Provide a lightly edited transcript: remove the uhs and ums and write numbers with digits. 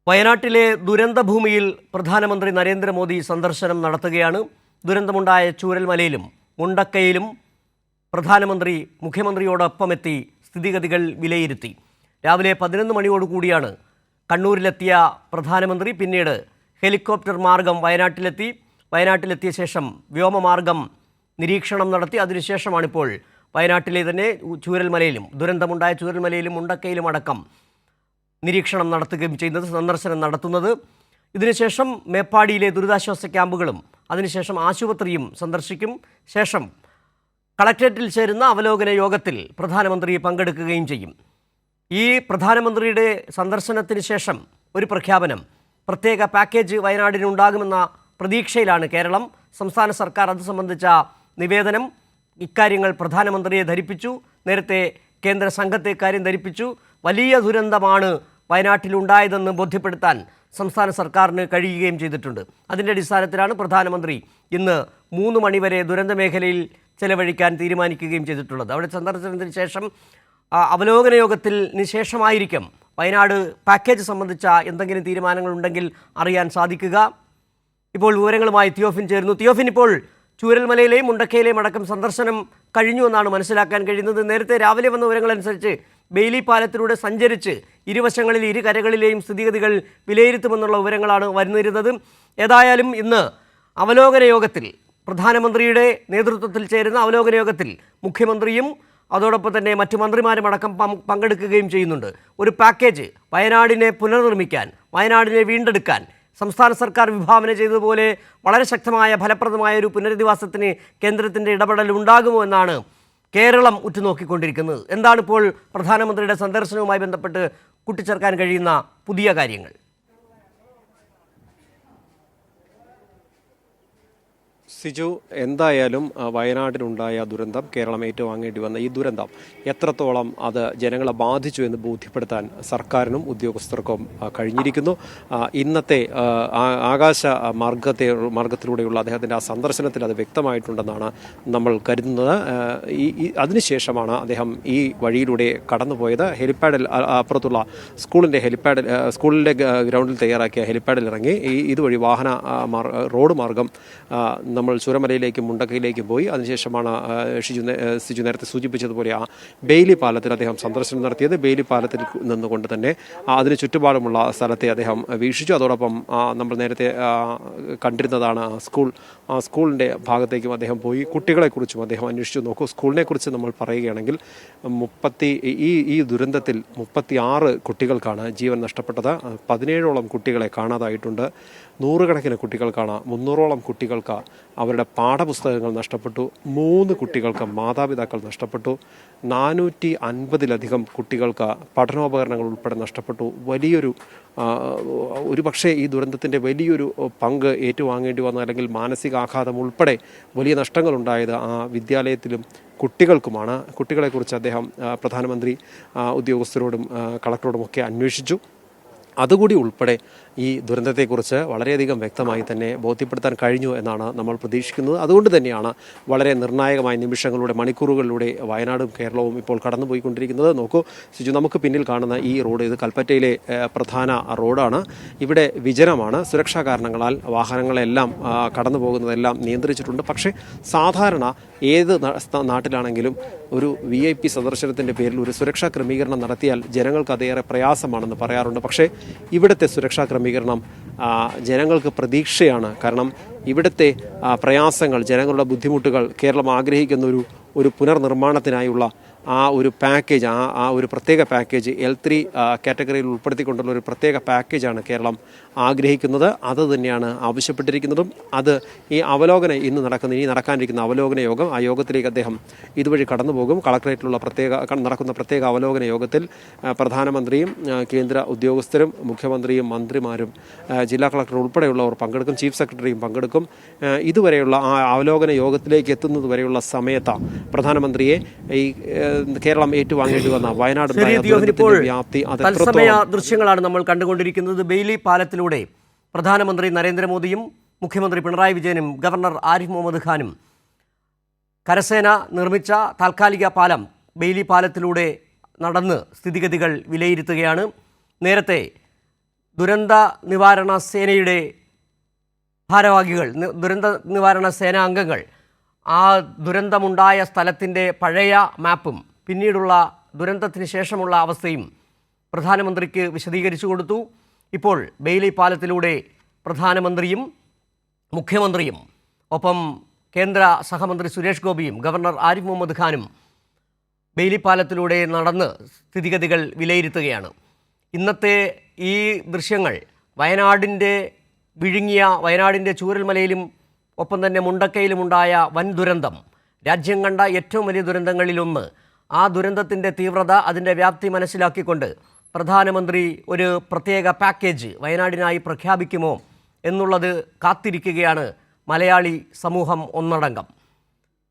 വയനാട്ടിലെ ദുരന്തഭൂമിയിൽ പ്രധാനമന്ത്രി നരേന്ദ്രമോദി സന്ദർശനം നടത്തുകയാണ്. ദുരന്തമുണ്ടായ ചൂരൽമലയിലും മുണ്ടക്കയിലും പ്രധാനമന്ത്രി മുഖ്യമന്ത്രിയോടൊപ്പമെത്തി സ്ഥിതിഗതികൾ വിലയിരുത്തി. രാവിലെ 11 മണിയോടുകൂടിയാണ് കണ്ണൂരിലെത്തിയ പ്രധാനമന്ത്രി പിന്നീട് ഹെലികോപ്റ്റർ മാർഗം വയനാട്ടിലെത്തിയ ശേഷം വ്യോമമാർഗം നിരീക്ഷണം നടത്തി. അതിനുശേഷമാണിപ്പോൾ വയനാട്ടിലെ തന്നെ ചൂരൽമലയിലും ദുരന്തമുണ്ടായ ചൂരൽമലയിലും മുണ്ടക്കയിലും അടക്കം നിരീക്ഷണം നടത്തുകയും ചെയ്യുന്നത്, സന്ദർശനം നടത്തുന്നത്. ഇതിനുശേഷം മേപ്പാടിയിലെ ദുരിതാശ്വാസ ക്യാമ്പുകളും അതിനുശേഷം ആശുപത്രിയും സന്ദർശിക്കും. ശേഷം കളക്ട്രേറ്റിൽ ചേരുന്ന അവലോകന യോഗത്തിൽ പ്രധാനമന്ത്രി പങ്കെടുക്കുകയും ചെയ്യും. ഈ പ്രധാനമന്ത്രിയുടെ സന്ദർശനത്തിന് ശേഷം ഒരു പ്രഖ്യാപനം, പ്രത്യേക പാക്കേജ് വയനാടിനുണ്ടാകുമെന്ന പ്രതീക്ഷയിലാണ് കേരളം. സംസ്ഥാന സർക്കാർ അത് സംബന്ധിച്ച നിവേദനം ഇക്കാര്യങ്ങൾ പ്രധാനമന്ത്രിയെ ധരിപ്പിച്ചു. നേരത്തെ കേന്ദ്ര സംഘത്തെ ഇക്കാര്യം ധരിപ്പിച്ചു. വലിയ ദുരന്തമാണ് വയനാട്ടിലുണ്ടായതെന്ന് ബോധ്യപ്പെടുത്താൻ സംസ്ഥാന സർക്കാരിന് കഴിയുകയും ചെയ്തിട്ടുണ്ട്. അതിൻ്റെ അടിസ്ഥാനത്തിലാണ് പ്രധാനമന്ത്രി ഇന്ന് 3 മണിവരെ ദുരന്ത മേഖലയിൽ ചെലവഴിക്കാൻ തീരുമാനിക്കുകയും ചെയ്തിട്ടുള്ളത്. അവിടെ സന്ദർശനത്തിന് ശേഷം അവലോകന യോഗത്തിന് ശേഷമായിരിക്കും വയനാട് പാക്കേജ് സംബന്ധിച്ച എന്തെങ്കിലും തീരുമാനങ്ങളുണ്ടെങ്കിൽ അറിയാൻ സാധിക്കുക. ഇപ്പോൾ വിവരങ്ങളുമായി തിയോഫിൻ ചേരുന്നു. തിയോഫിൻ, ഇപ്പോൾ ചൂരൽമലയിലെയും മുണ്ടക്കയിലെയും അടക്കം സന്ദർശനം കഴിഞ്ഞു എന്നാണ് മനസ്സിലാക്കാൻ കഴിയുന്നത്. നേരത്തെ രാവിലെ വന്ന വിവരങ്ങളനുസരിച്ച് ബെയിലി പാലത്തിലൂടെ സഞ്ചരിച്ച് ഇരുവശങ്ങളിൽ ഇരു കരകളിലെയും സ്ഥിതിഗതികൾ വിലയിരുത്തുമെന്നുള്ള വിവരങ്ങളാണ് വരുന്നിരുന്നത്. ഏതായാലും ഇന്ന് അവലോകന യോഗത്തിൽ പ്രധാനമന്ത്രിയുടെ നേതൃത്വത്തിൽ ചേരുന്ന അവലോകന യോഗത്തിൽ മുഖ്യമന്ത്രിയും അതോടൊപ്പം തന്നെ മറ്റു മന്ത്രിമാരും അടക്കം പങ്കെടുക്കുകയും ചെയ്യുന്നുണ്ട്. ഒരു പാക്കേജ് വയനാടിനെ പുനർനിർമ്മിക്കാൻ, വയനാടിനെ വീണ്ടെടുക്കാൻ സംസ്ഥാന സർക്കാർ വിഭാവന ചെയ്തതുപോലെ വളരെ ശക്തമായ ഫലപ്രദമായ ഒരു പുനരധിവാസത്തിന് കേന്ദ്രത്തിൻ്റെ ഇടപെടൽ ഉണ്ടാകുമോ എന്നാണ് കേരളം ഉറ്റുനോക്കിക്കൊണ്ടിരിക്കുന്നത്. എന്താണിപ്പോൾ പ്രധാനമന്ത്രിയുടെ സന്ദർശനവുമായി ബന്ധപ്പെട്ട് കൂട്ടിച്ചേർക്കാൻ കഴിയുന്ന പുതിയ കാര്യങ്ങൾ? സിജു, എന്തായാലും വയനാട്ടിലുണ്ടായ ദുരന്തം, കേരളം ഏറ്റുവാങ്ങേണ്ടി വന്ന ഈ ദുരന്തം എത്രത്തോളം അത് ജനങ്ങളെ ബാധിച്ചു എന്ന് ബോധ്യപ്പെടുത്താൻ സർക്കാരിനും ഉദ്യോഗസ്ഥർക്കും കഴിഞ്ഞിരിക്കുന്നു. ഇന്നത്തെ ആകാശ മാർഗത്തിലൂടെയുള്ള അദ്ദേഹത്തിൻ്റെ ആ സന്ദർശനത്തിൽ അത് വ്യക്തമായിട്ടുണ്ടെന്നാണ് നമ്മൾ കരുതുന്നത്. അതിനുശേഷമാണ് അദ്ദേഹം ഈ വഴിയിലൂടെ കടന്നുപോയത്. ഹെലിപ്പാഡിൽ അപ്പുറത്തുള്ള സ്കൂളിൻ്റെ ഗ്രൗണ്ടിൽ തയ്യാറാക്കിയ ഹെലിപ്പാഡിൽ ഇറങ്ങി ഇതുവഴി റോഡ് മാർഗം നമ്മൾ ചൂരമലയിലേക്കും മുണ്ടക്കയിലേക്കും പോയി. അതിനുശേഷമാണ് സിജു നേരത്തെ സൂചിപ്പിച്ചതുപോലെ ആ ബെയിലി പാലത്തിൽ അദ്ദേഹം സന്ദർശനം നടത്തിയത്. ബെയിലി പാലത്തിൽ നിന്നുകൊണ്ട് തന്നെ അതിന് ചുറ്റുപാടുമുള്ള സ്ഥലത്തെ അദ്ദേഹം വീക്ഷിച്ചു. അതോടൊപ്പം നമ്മൾ നേരത്തെ കണ്ടിരുന്നതാണ് സ്കൂളിൻ്റെ ഭാഗത്തേക്കും അദ്ദേഹം പോയി. കുട്ടികളെക്കുറിച്ചും അദ്ദേഹം അന്വേഷിച്ചു. നോക്കൂ, സ്കൂളിനെക്കുറിച്ച് നമ്മൾ പറയുകയാണെങ്കിൽ ഈ ദുരന്തത്തിൽ 36 കുട്ടികൾക്കാണ് ജീവൻ നഷ്ടപ്പെട്ടത്. 17ഓളം കുട്ടികളെ കാണാതായിട്ടുണ്ട്. 100 കണക്കിന് കുട്ടികൾക്കാണ്, 300ഓളം കുട്ടികൾക്ക് അവരുടെ പാഠപുസ്തകങ്ങൾ നഷ്ടപ്പെട്ടു. 3 കുട്ടികൾക്ക് മാതാപിതാക്കൾ നഷ്ടപ്പെട്ടു. 450-ലധികം കുട്ടികൾക്ക് പഠനോപകരണങ്ങൾ ഉൾപ്പെടെ നഷ്ടപ്പെട്ടു. ഒരുപക്ഷെ ഈ ദുരന്തത്തിൻ്റെ വലിയൊരു പങ്ക് ഏറ്റുവാങ്ങേണ്ടി വന്ന, അല്ലെങ്കിൽ മാനസികാഘാതം ഉൾപ്പെടെ വലിയ നഷ്ടങ്ങളുണ്ടായത് ആ വിദ്യാലയത്തിലും കുട്ടികൾക്കുമാണ്. കുട്ടികളെക്കുറിച്ച് അദ്ദേഹം പ്രധാനമന്ത്രി ഉദ്യോഗസ്ഥരോടും കളക്ടറോടുമൊക്കെ അന്വേഷിച്ചു. അതുകൂടി ഉൾപ്പെടെ ഈ ദുരന്തത്തെക്കുറിച്ച് വളരെയധികം വ്യക്തമായി തന്നെ ബോധ്യപ്പെടുത്താൻ കഴിഞ്ഞു എന്നാണ് നമ്മൾ പ്രതീക്ഷിക്കുന്നത്. അതുകൊണ്ട് തന്നെയാണ് വളരെ നിർണായകമായ നിമിഷങ്ങളിലൂടെ, മണിക്കൂറുകളിലൂടെ വയനാടും കേരളവും ഇപ്പോൾ കടന്നുപോയിക്കൊണ്ടിരിക്കുന്നത്. നോക്കൂ സിജു, നമുക്ക് പിന്നിൽ കാണുന്ന ഈ റോഡ്, ഇത് കൽപ്പറ്റയിലെ പ്രധാന റോഡാണ്. ഇവിടെ വിജനമാണ്. സുരക്ഷാ കാരണങ്ങളാൽ വാഹനങ്ങളെല്ലാം കടന്നു പോകുന്നതെല്ലാം നിയന്ത്രിച്ചിട്ടുണ്ട്. പക്ഷേ സാധാരണ ഏത് നാട്ടിലാണെങ്കിലും ഒരു VIP സന്ദർശനത്തിൻ്റെ പേരിൽ ഒരു സുരക്ഷാ ക്രമീകരണം നടത്തിയാൽ ജനങ്ങൾക്ക് അതേറെ പ്രയാസമാണെന്ന് പറയാറുണ്ട്. പക്ഷേ ഇവിടുത്തെ സുരക്ഷാ ക്രമീകരണം ജനങ്ങൾക്ക് പ്രതീക്ഷയാണ്. കാരണം ഇവിടുത്തെ പ്രയാസങ്ങൾ, ജനങ്ങളുടെ ബുദ്ധിമുട്ടുകൾ, കേരളം ആഗ്രഹിക്കുന്ന ഒരു പുനർനിർമ്മാണത്തിനായുള്ള ആ ഒരു പാക്കേജ്, ആ ഒരു പ്രത്യേക പാക്കേജ് L3 കാറ്റഗറിയിൽ ഉൾപ്പെടുത്തിക്കൊണ്ടുള്ള ഒരു പ്രത്യേക പാക്കേജാണ് കേരളം ആഗ്രഹിക്കുന്നത്. അത് തന്നെയാണ് ആവശ്യപ്പെട്ടിരിക്കുന്നതും. അത് ഇനി നടക്കാനിരിക്കുന്ന അവലോകന യോഗം, ആ യോഗത്തിലേക്ക് അദ്ദേഹം ഇതുവഴി കടന്നു പോകും. കളക്ടറേറ്റിലുള്ള നടക്കുന്ന പ്രത്യേക അവലോകന യോഗത്തിൽ പ്രധാനമന്ത്രിയും കേന്ദ്ര ഉദ്യോഗസ്ഥരും മുഖ്യമന്ത്രിയും മന്ത്രിമാരും ജില്ലാ കളക്ടർ ഉൾപ്പെടെയുള്ളവർ പങ്കെടുക്കും. ചീഫ് സെക്രട്ടറിയും പങ്കെടുക്കും. ഇതുവരെയുള്ള ആ അവലോകന യോഗത്തിലേക്ക് എത്തുന്നത് വരെയുള്ള സമയത്ത് പ്രധാനമന്ത്രിയെ ഈ കേരളം ഏറ്റുവാങ്ങേണ്ടി വന്ന വയനാട് വ്യാപ്തി തത്സമയ ദൃശ്യങ്ങളാണ് നമ്മൾ കണ്ടുകൊണ്ടിരിക്കുന്നത്. ബെയിലി പാലത്തിലൂടെ പ്രധാനമന്ത്രി നരേന്ദ്രമോദിയും മുഖ്യമന്ത്രി പിണറായി വിജയനും ഗവർണർ ആരിഫ് മുഹമ്മദ് ഖാനും കരസേന നിർമ്മിച്ച താൽക്കാലിക പാലം ബെയിലി പാലത്തിലൂടെ നടന്ന് സ്ഥിതിഗതികൾ വിലയിരുത്തുകയാണ്. നേരത്തെ ദുരന്ത നിവാരണ സേനയുടെ ഭാരവാഹികൾ, ദുരന്ത നിവാരണ സേനാ അംഗങ്ങൾ ആ ദുരന്തമുണ്ടായ സ്ഥലത്തിൻ്റെ പഴയ മാപ്പും പിന്നീടുള്ള ദുരന്തത്തിന് ശേഷമുള്ള അവസ്ഥയും പ്രധാനമന്ത്രിക്ക് വിശദീകരിച്ചു കൊടുത്തു. ഇപ്പോൾ ബെയിലി പാലത്തിലൂടെ പ്രധാനമന്ത്രിയും മുഖ്യമന്ത്രിയും ഒപ്പം കേന്ദ്ര സഹമന്ത്രി സുരേഷ് ഗോപിയും ഗവർണർ ആരിഫ് മുഹമ്മദ് ഖാനും ബെയിലി പാലത്തിലൂടെ നടന്ന് സ്ഥിതിഗതികൾ വിലയിരുത്തുകയാണ്. ഇന്നത്തെ ഈ ദൃശ്യങ്ങൾ വയനാടിൻ്റെ ചൂരൽമലയിലും ഒപ്പം തന്നെ മുണ്ടക്കയിലുമുണ്ടായ വൻ ദുരന്തം, രാജ്യം കണ്ട ഏറ്റവും വലിയ ദുരന്തങ്ങളിലൊന്ന്. ആ ദുരന്തത്തിൻ്റെ തീവ്രത, അതിൻ്റെ വ്യാപ്തി മനസ്സിലാക്കിക്കൊണ്ട് പ്രധാനമന്ത്രി ഒരു പ്രത്യേക പാക്കേജ് വയനാടിനായി പ്രഖ്യാപിക്കുമോ എന്നുള്ളത് കാത്തിരിക്കുകയാണ് മലയാളി സമൂഹം ഒന്നടങ്കം.